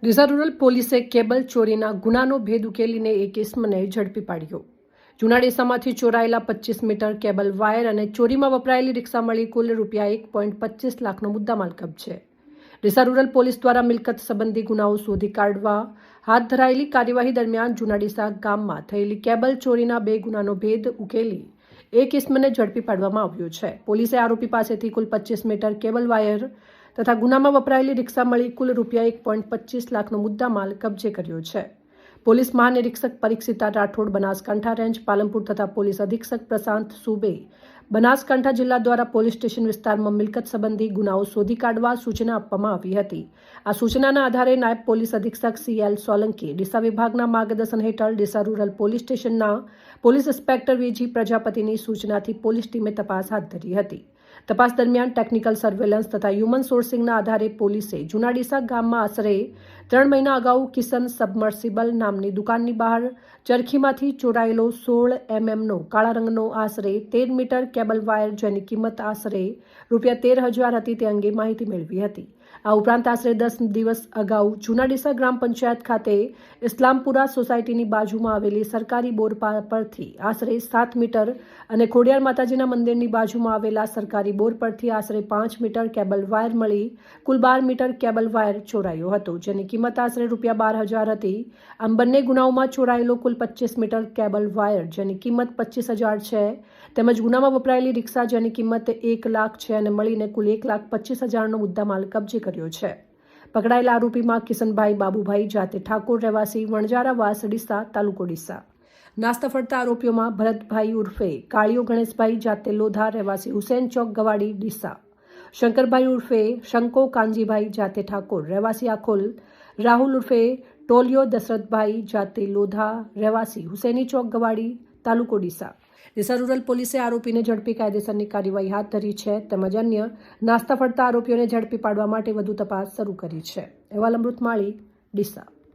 Deesa rural પોલીસે cable ચોરીના ગુનાનો ભેદ ઉકેલીને એક ઇસમને ઝડપી પાડ્યો। જૂના ડીસામાંથી ચોરાયેલા 25 મીટર કેબલ વાયર અને ચોરીમાં વપરાયેલી રિક્ષા મળી કુલ ₹1.25 લાખનો મુદ્દામાલ કબજે। ડીસા રૂરલ પોલીસ દ્વારા મિલકત સંબંધી ગુનાઓ શોધી કાઢવા હાથ ધરાયેલી કાર્યવાહી દરમિયાન જૂના ડીસા ગામમાં થયેલી કેબલ ચોરીના 2 ગુનાનો ભેદ ઉકેલી એક ઇસમને ઝડપી પાડવામાં આવ્યો છે। પોલીસે આરોપી પાસેથી કુલ 25 મીટર કેબલ વાયર તથા ગુનામાં વપરાયેલી રિક્ષા મળી કુલ ₹1.25 લાખનો મુદ્દામાલ કબજે કર્યો છે। પોલીસ મહાનિરીક્ષક પરીક્ષિતા રાઠોડ બનાસકાંઠા રેન્જ પાલનપુર તથા પોલીસ અધિક્ષક પ્રશાંત સુબે બનાસકાંઠા જિલ્લા દ્વારા પોલીસ સ્ટેશન વિસ્તારમાં મિલકત સંબંધી ગુનાઓ શોધી કાઢવા સૂચના આપવામાં આવી હતી। આ સૂચનાના આધારે નાયબ પોલીસ અધિક્ષક CL સોલંકી ડીસા વિભાગના માર્ગદર્શન હેઠળ ડીસા રૂરલ પોલીસ સ્ટેશનના પોલીસ ઇન્સ્પેક્ટર VG પ્રજાપતિની સૂચનાથી પોલીસ ટીમે તપાસ હાથ ધરી હતી। તપાસ દરમિયાન ટેકનિકલ સર્વેલન્સ તથા હ્યુમન સોર્સિંગના આધારે પોલીસે જૂના ડીસા ગામમાં આશરે 3 મહિના અગાઉ કિશન સબમર્સિબલ નામની દુકાનની બહાર ચરખીમાંથી ચોરાયેલો 16 mmનો કાળા રંગનો આશરે 13 મીટર કેબલ વાયર જેની કિંમત આશરે ₹13,000 હતી તે અંગે માહિતી મેળવી હતી। આ ઉપરાંત આશરે 10 દિવસ અગાઉ જૂના ડીસા ગ્રામ પંચાયત ખાતે ઇસ્લામપુરા સોસાયટીની બાજુમાં આવેલી સરકારી બોર પરથી આશરે 7 મીટર અને ખોડિયાર માતાજીના મંદિરની બાજુમાં આવેલા સરકારી બોર પરથી આશરે 5 મીટર કેબલ વાયર મળી કુલ 12 મીટર કેબલ વાયર ચોરાયો હતો જેની કિંમત આશરે ₹12,000 હતી। આમ બંને ગુનાઓમાં ચોરાયેલો કુલ 25 મીટર કેબલ વાયર જેની કિંમત 25,000 છે તેમજ ગુનામાં વપરાયેલી રિક્ષા જેની કિંમત 1 લાખ છે અને મળીને કુલ 1,25,000નો મુદ્દામાલ કબજે કર્યો છે। પકડાયેલા આરોપીમાં કિશનભાઈ બાબુભાઈ જાતે ઠાકોર રહેવાસી વણજારાવાસ ડીસા તાલુકો ડીસા। નાસ્તા ફરતા આરોપીઓમાં ભરતભાઈ ઉર્ફે કાળિયો ગણેશભાઈ જાતે લોધા રહેવાસી હુસેન ચોક ગવાડી ડીસા, શંકરભાઈ ઉર્ફે શંકો કાનજીભાઈ જાતે ઠાકોર રહેવાસી આખોલ, રાહુલ ઉર્ફે ટોલિયો દશરથભાઈ જાતે લોધા રહેવાસી હુસેની ચોક ગવાડી તાલુકો ડીસા। ડીસા રૂરલ પોલીસે આરોપીને ઝડપી કાયદેસરની કાર્યવાહી હાથ ધરી છે તેમજ અન્ય નાસ્તા ફરતા આરોપીઓને ઝડપી પાડવા માટે વધુ તપાસ શરૂ કરી છે। અહેવાલ અમૃત માળી ડીસા।